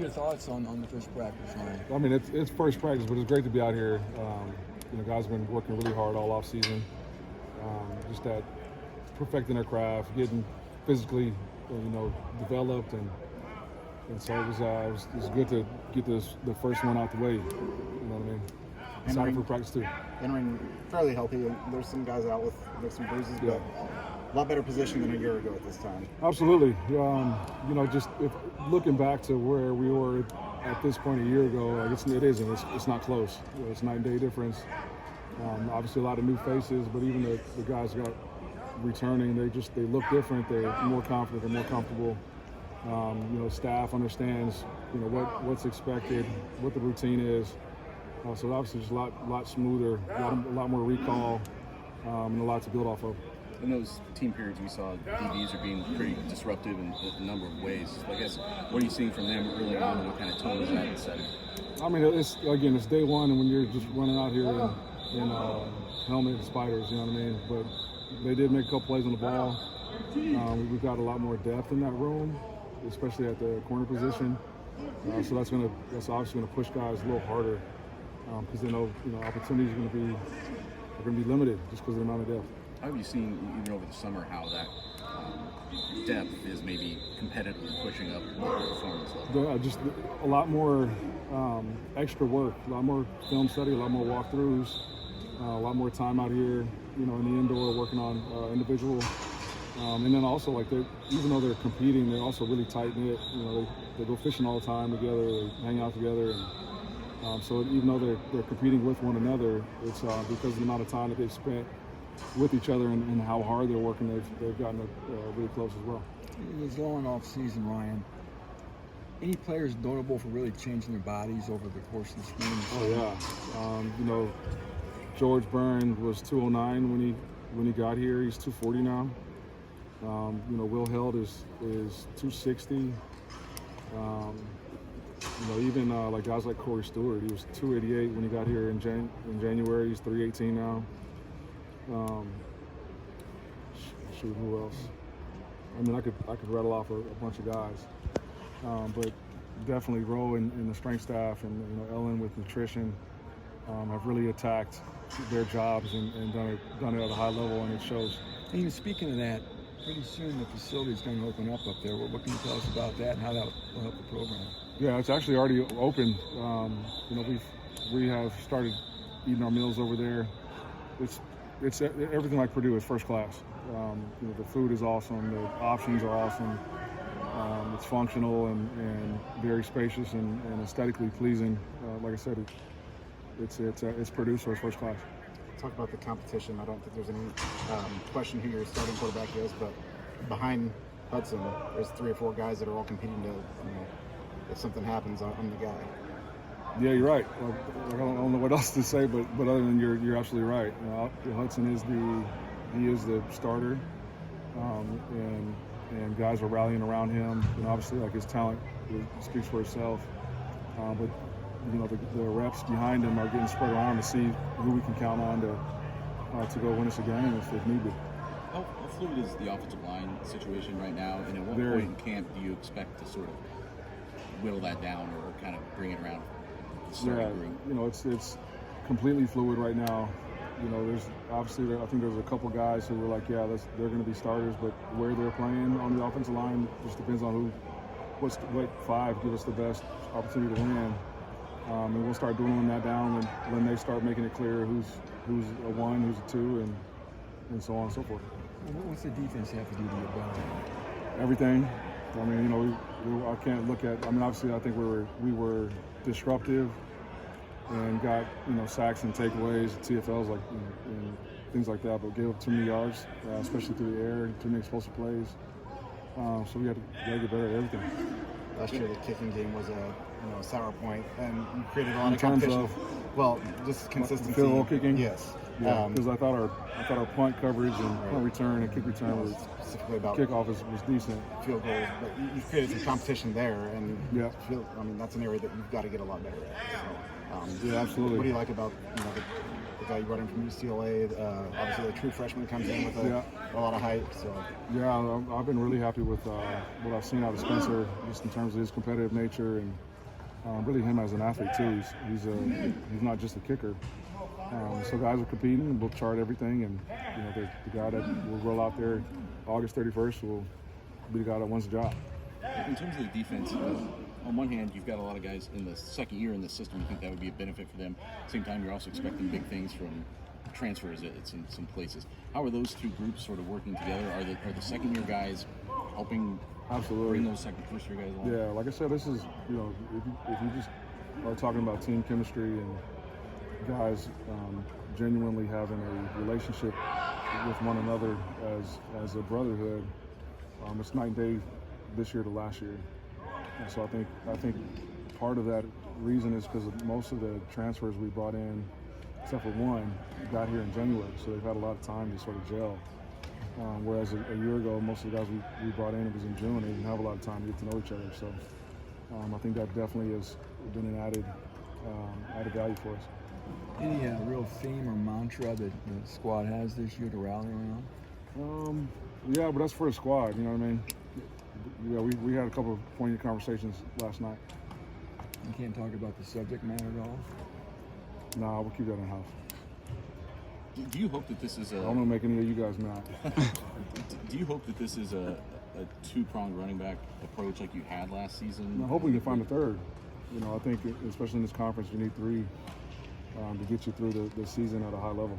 Your thoughts on the first practice, Ryan? I mean, it's first practice, but it's great to be out here. Guys have been working really hard all off season. Just that perfecting their craft, getting physically, developed, and so it was good to get the first one out the way. You know what I mean? Excited for practice too. Entering fairly healthy. There's some guys out with some bruises, but a lot better position than a year ago at this time. Absolutely. Just if looking back to where we were at this point a year ago, it isn't. It's not close. It's night and day difference. Obviously, a lot of new faces, but even the guys got returning. They look different. They're more confident. They're more comfortable. Staff understands what's expected, what the routine is. So obviously, just a lot smoother, a lot more recall, and a lot to build off of. In those team periods, we saw DBs are being pretty disruptive in a number of ways. So I guess, what are you seeing from them early on, and what kind of tone is that setting? I mean, it's day one, and when you're just running out here in helmet and spiders, you know what I mean? But they did make a couple plays on the ball. We've got a lot more depth in that room, especially at the corner position. So that's obviously going to push guys a little harder because they know opportunities are going to be limited just because of the amount of depth. How have you seen, even over the summer, how that depth is maybe competitively pushing up the performance level? Just a lot more extra work, a lot more film study, a lot more walkthroughs, a lot more time out here, in the indoor working on individual. And then also, even though they're competing, they're also really tight-knit. They go fishing all the time together, they hang out together. And so even though they're competing with one another, it's because of the amount of time that they've spent with each other and how hard they're working, they've gotten really close as well. It was long off season, Ryan. Any players notable for really changing their bodies over the course of the spring? Oh yeah, George Byrne was 209 when he got here. He's 240 now. Will Held is 260. Even guys like Corey Stewart, he was 288 when he got here in January. He's 318 now. Who else? I mean, I could rattle off a bunch of guys, but definitely Rowe and the strength staff and Ellen with nutrition have really attacked their jobs and done it at a high level, and it shows. And even speaking of that, pretty soon the facility is going to open up there. What can you tell us about that and how that will help the program? Yeah, it's actually already open. We have started eating our meals over there. It's everything like Purdue is first class. The food is awesome. The options are awesome. It's functional and very spacious and aesthetically pleasing. Like I said, it's Purdue, so it's first class. Talk about the competition. I don't think there's any question who your starting quarterback is, but behind Hudson, there's 3 or 4 guys that are all competing to, if something happens, I'm the guy. Yeah, you're right. Well, I don't know what else to say, but other than you're absolutely right. Hudson is the starter, and guys are rallying around him. Obviously, his talent speaks for itself. But the reps behind him are getting spread around to see who we can count on to go win us a game if need be. How fluid is the offensive line situation right now, and at what point in camp do you expect to sort of whittle that down or kind of bring it around? It's completely fluid right now. There's obviously, I think there's a couple guys who were they're going to be starters, but where they're playing on the offensive line just depends on what 5 give us the best opportunity to win. And we'll start dwindling that down when they start making it clear who's a 1, who's a 2, and so on and so forth. What's the defense have to do to get better? Everything. I mean, I can't look at. I mean, obviously, I think we were disruptive and got sacks and takeaways, TFLs and things like that, but gave up too many yards, especially through the air, too many explosive plays. So we got to get better at everything. Last year, the kicking game was a sour point, and you created a lot of competition. Just consistency. Field goal kicking. Yes. Yeah, because I thought our punt coverage and punt return and kick return was specifically about kickoff was decent. Field goals, but you've created some competition there, and yeah, that's an area that you've got to get a lot better at. So, yeah, absolutely. What do you like about the guy you brought in from UCLA? Obviously, the true freshman comes in with a lot of height. So yeah, I've been really happy with what I've seen out of Spencer, just in terms of his competitive nature and really him as an athlete too. He's not just a kicker. So guys are competing. We'll chart everything, and the guy that will roll out there August 31st will be the guy that wins the job. In terms of the defense, on one hand, you've got a lot of guys in the second year in the system. You think that would be a benefit for them. At the same time, you're also expecting big things from transfers in some places. How are those two groups sort of working together? Are the second year guys helping Absolutely bring those first year guys along? Yeah, like I said, this is if you just are talking about team chemistry and guys genuinely having a relationship with one another as a brotherhood, it's night and day this year to last year. And so I think part of that reason is because most of the transfers we brought in, except for one, got here in January, so they've had a lot of time to sort of gel. Whereas a year ago, most of the guys we brought in, it was in June, they didn't have a lot of time to get to know each other. So I think that definitely has been an added value for us. Any real theme or mantra that the squad has this year to rally around? Yeah, but that's for the squad, you know what I mean? Yeah, we had a couple of poignant conversations last night. You can't talk about the subject matter at all? Nah, we'll keep that in-house. Do you hope that this is I don't want to make any of you guys mad. Do you hope that this is a two-pronged running back approach like you had last season? I'm hoping to find a third. I think especially in this conference, you need three to get you through the season at a high level.